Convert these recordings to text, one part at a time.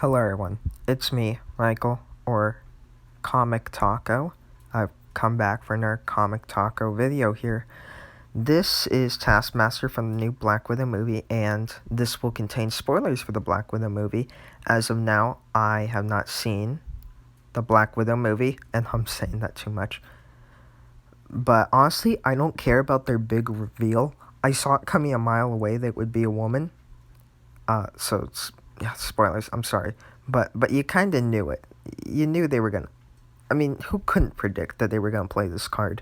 Hello everyone, it's me, Michael, or Comic Taco. I've come back for another Comic Taco video here. This is Taskmaster from the new Black Widow movie, and this will contain spoilers for the Black Widow movie. As of now, I have not seen the Black Widow movie, and I'm saying that too much. But honestly, I don't care about their big reveal. I saw it coming a mile away that it would be a woman. So it's, yeah, spoilers, I'm sorry. But you kind of knew it. You knew they were going to. I mean, who couldn't predict that they were going to play this card?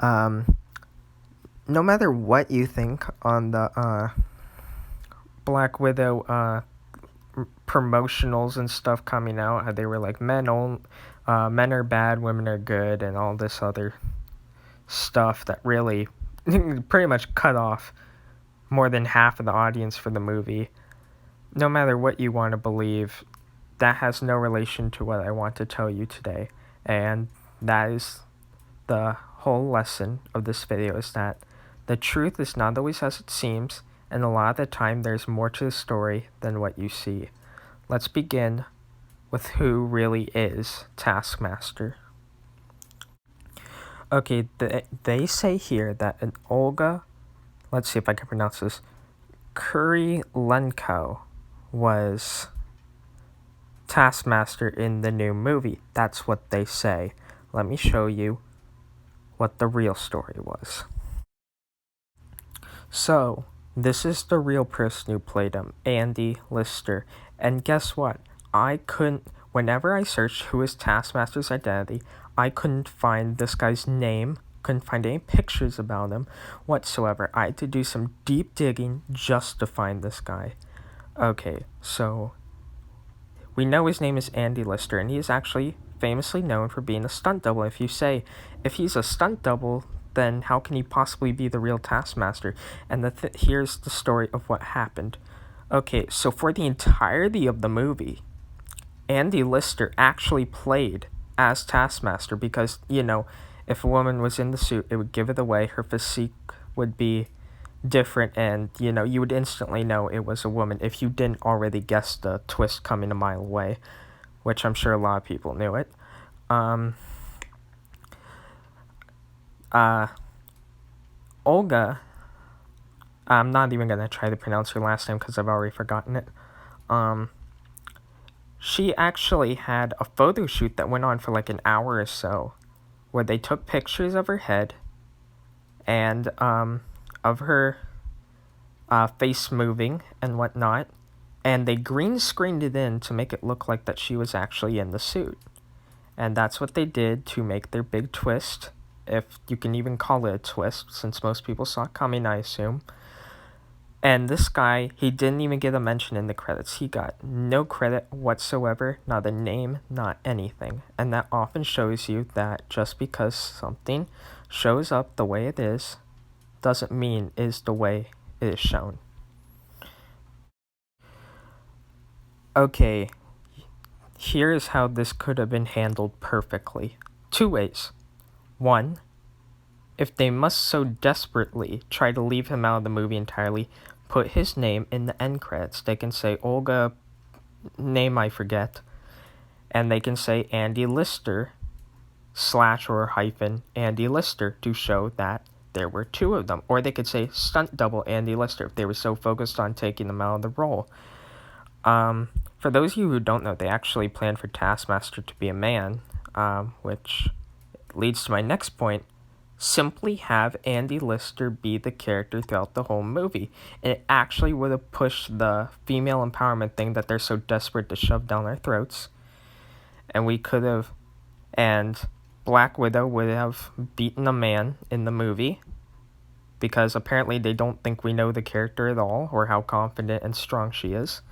No matter what you think on the Black Widow promotionals and stuff coming out, they were like, men are bad, women are good, and all this other stuff that really pretty much cut off more than half of the audience for the movie. No matter what you want to believe, that has no relation to what I want to tell you today. And that is the whole lesson of this video, is that the truth is not always as it seems, and a lot of the time there's more to the story than what you see. Let's begin with who really is Taskmaster. Okay, they say here that an Olga, let's see if I can pronounce this, Kurilenko was Taskmaster in the new movie. That's what they say. Let me show you what the real story was. So, this is the real person who played him, Andy Lister. And guess what? Whenever I searched who is Taskmaster's identity, I couldn't find this guy's name, couldn't find any pictures about him whatsoever. I had to do some deep digging just to find this guy. Okay, so we know his name is Andy Lister, and he is actually famously known for being a stunt double. If he's a stunt double, then how can he possibly be the real Taskmaster? And here's the story of what happened. Okay, so for the entirety of the movie, Andy Lister actually played as Taskmaster because, if a woman was in the suit, it would give it away. Her physique would be different, and you would instantly know it was a woman if you didn't already guess the twist coming a mile away, which I'm sure a lot of people knew it. Olga, I'm not even gonna try to pronounce her last name because I've already forgotten it. She actually had a photo shoot that went on for like an hour or so, where they took pictures of her head and of her face moving and whatnot, and they green screened it in to make it look like that she was actually in the suit. And that's what they did to make their big twist, if you can even call it a twist, since most people saw it coming, I assume. And this guy, he didn't even get a mention in the credits. He got no credit whatsoever, not a name, not anything. And that often shows you that just because something shows up the way it is, doesn't mean is the way it is shown. Okay, here is how this could have been handled perfectly. 2 ways. 1, if they must so desperately try to leave him out of the movie entirely, put his name in the end credits. They can say Olga, name I forget, and they can say Andy Lister / or hyphen Andy Lister to show that there were 2 of them. Or they could say stunt double Andy Lister if they were so focused on taking him out of the role. For those of you who don't know, they actually planned for Taskmaster to be a man, which leads to my next point. Simply have Andy Lister be the character throughout the whole movie. And it actually would have pushed the female empowerment thing that they're so desperate to shove down our throats. And Black Widow would have beaten a man in the movie, because apparently they don't think we know the character at all, or how confident and strong she is.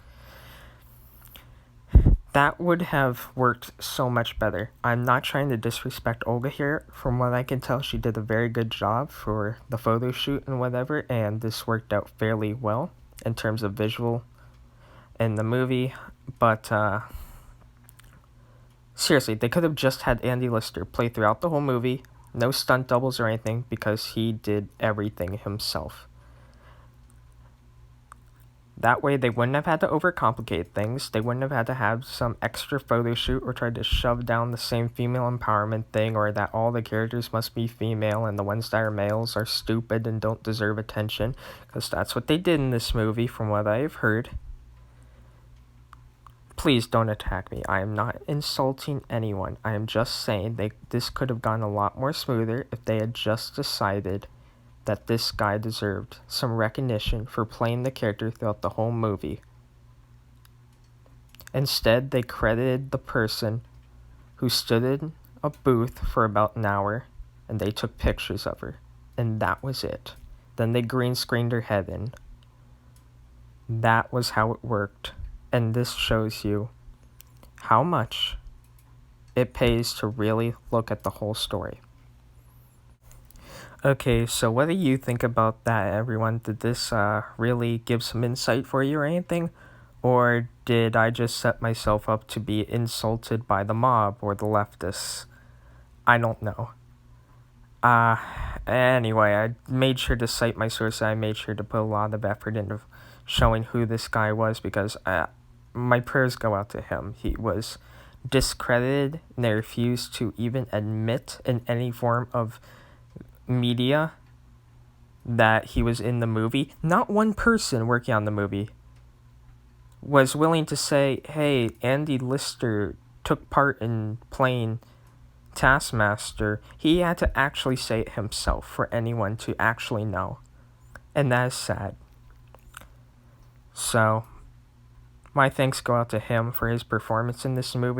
That would have worked so much better. I'm not trying to disrespect Olga here. From what I can tell, she did a very good job for the photo shoot and whatever, and this worked out fairly well in terms of visual in the movie. But seriously, they could have just had Andy Lister play throughout the whole movie, no stunt doubles or anything, because he did everything himself. That way they wouldn't have had to overcomplicate things. They wouldn't have had to have some extra photo shoot or try to shove down the same female empowerment thing, or that all the characters must be female and the ones that are males are stupid and don't deserve attention, because that's what they did in this movie from what I've heard. Please don't attack me. I am not insulting anyone. I am just saying this could have gone a lot more smoother if they had just decided that this guy deserved some recognition for playing the character throughout the whole movie. Instead, they credited the person who stood in a booth for about an hour and they took pictures of her. And that was it. Then they green screened her head in. That was how it worked. And this shows you how much it pays to really look at the whole story. Okay, so what do you think about that, everyone? Did this really give some insight for you or anything? Or did I just set myself up to be insulted by the mob or the leftists? I don't know. Anyway, I made sure to cite my sources. I made sure to put a lot of effort into showing who this guy was, because my prayers go out to him. He was discredited, and they refused to even admit in any form of media that he was in the movie. Not one person working on the movie was willing to say, hey, Andy Lister took part in playing Taskmaster. He had to actually say it himself for anyone to actually know. And that is sad. So, my thanks go out to him for his performance in this new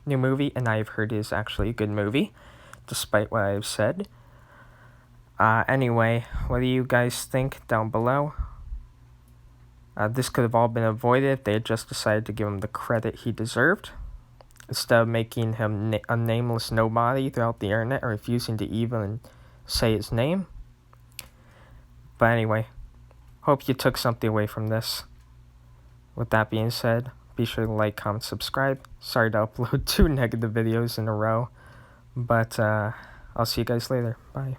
movie, and I've heard it is actually a good movie, despite what I've said. Anyway, what do you guys think down below? This could have all been avoided if they had just decided to give him the credit he deserved, instead of making him a nameless nobody throughout the internet or refusing to even say his name. But anyway, hope you took something away from this. With that being said, be sure to like, comment, subscribe. Sorry to upload 2 negative videos in a row, but I'll see you guys later. Bye.